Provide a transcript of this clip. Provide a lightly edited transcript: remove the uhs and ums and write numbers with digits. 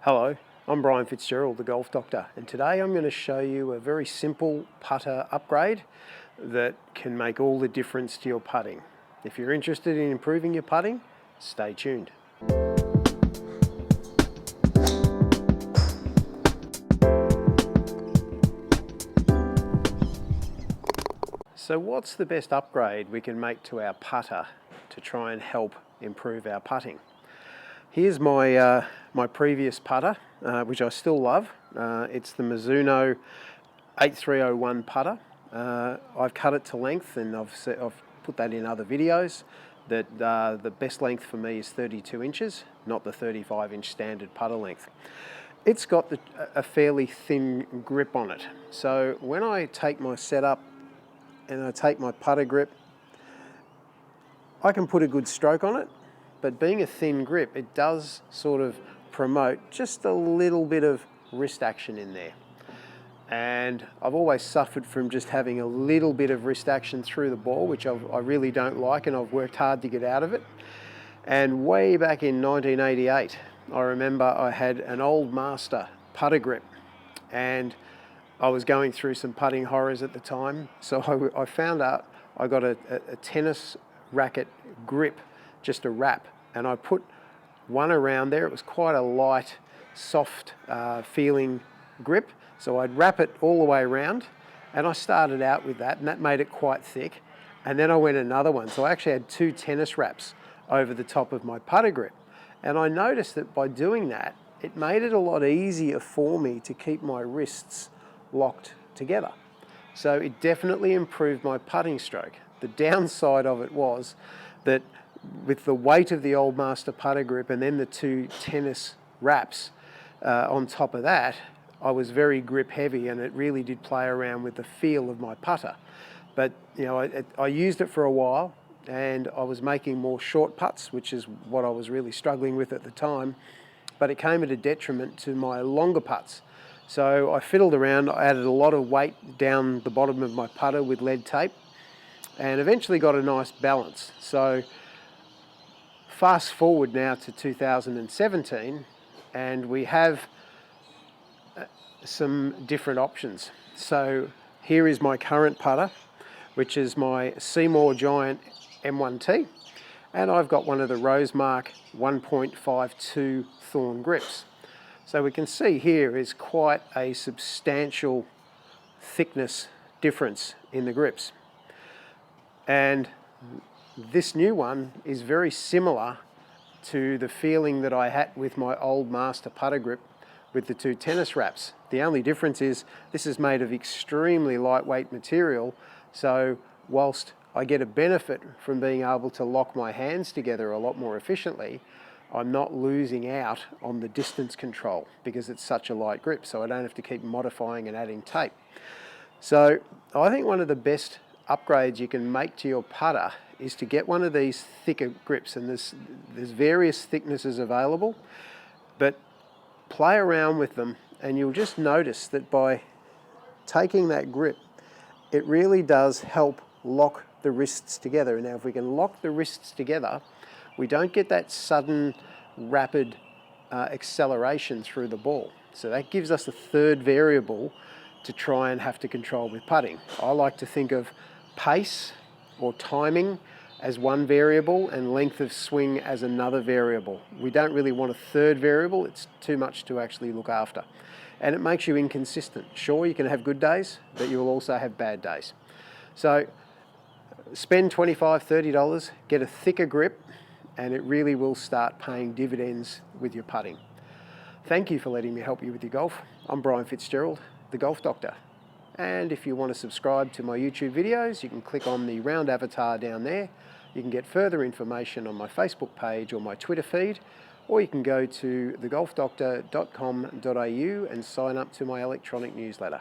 Hello, I'm Brian Fitzgerald, the Golf Doctor, and today I'm going to show you a very simple putter upgrade that can make all the difference to your putting. If you're interested in improving your putting, stay tuned. So what's the best upgrade we can make to our putter to try and help improve our putting? Here's my my previous putter, which I still love. It's the Mizuno 8301 putter. I've cut it to length, and I've put that in other videos, that the best length for me is 32 inches, not the 35-inch standard putter length. It's got a fairly thin grip on it. So when I take my setup and I take my putter grip, I can put a good stroke on it. But being a thin grip, it does sort of promote just a little bit of wrist action in there. And I've always suffered from just having a little bit of wrist action through the ball, which I really don't like, and I've worked hard to get out of it. And way back in 1988, I remember I had an old master putter grip, and I was going through some putting horrors at the time. So I found out I got a tennis racket grip, just a wrap, and I put one around there. It was quite a light, soft feeling grip, so I'd wrap it all the way around, and I started out with that, and that made it quite thick. And then I went another one, so I actually had two tennis wraps over the top of my putter grip, and I noticed that by doing that, it made it a lot easier for me to keep my wrists locked together. So it definitely improved my putting stroke. The downside of it was that with the weight of the old master putter grip and then the two tennis wraps on top of that, I was very grip heavy, and it really did play around with the feel of my putter. But you know, I used it for a while, and I was making more short putts, which is what I was really struggling with at the time, but it came at a detriment to my longer putts. So I fiddled around, I added a lot of weight down the bottom of my putter with lead tape, and eventually got a nice balance. So fast forward now to 2017, and we have some different options. So here is my current putter, which is my SeeMore Giant M1t, and I've got one of the Rosemark 1.52 thorn grips. So we can see here is quite a substantial thickness difference in the grips. And this new one is very similar to the feeling that I had with my old master putter grip with the two tennis wraps. The only difference is this is made of extremely lightweight material, so whilst I get a benefit from being able to lock my hands together a lot more efficiently, I'm not losing out on the distance control because it's such a light grip, so I don't have to keep modifying and adding tape. So I think one of the best upgrades you can make to your putter is to get one of these thicker grips, and there's various thicknesses available, but play around with them, and you'll just notice that by taking that grip, it really does help lock the wrists together. Now if we can lock the wrists together, we don't get that sudden rapid acceleration through the ball. So that gives us a third variable to try and have to control with putting. I like to think of pace or timing as one variable and length of swing as another variable. We don't really want a third variable. It's too much to actually look after. And it makes you inconsistent. Sure, you can have good days, but you will also have bad days. So spend $25, $30, get a thicker grip, and it really will start paying dividends with your putting. Thank you for letting me help you with your golf. I'm Brian Fitzgerald, the Golf Doctor. And if you want to subscribe to my YouTube videos, you can click on the round avatar down there. You can get further information on my Facebook page or my Twitter feed, or you can go to thegolfdoctor.com.au and sign up to my electronic newsletter.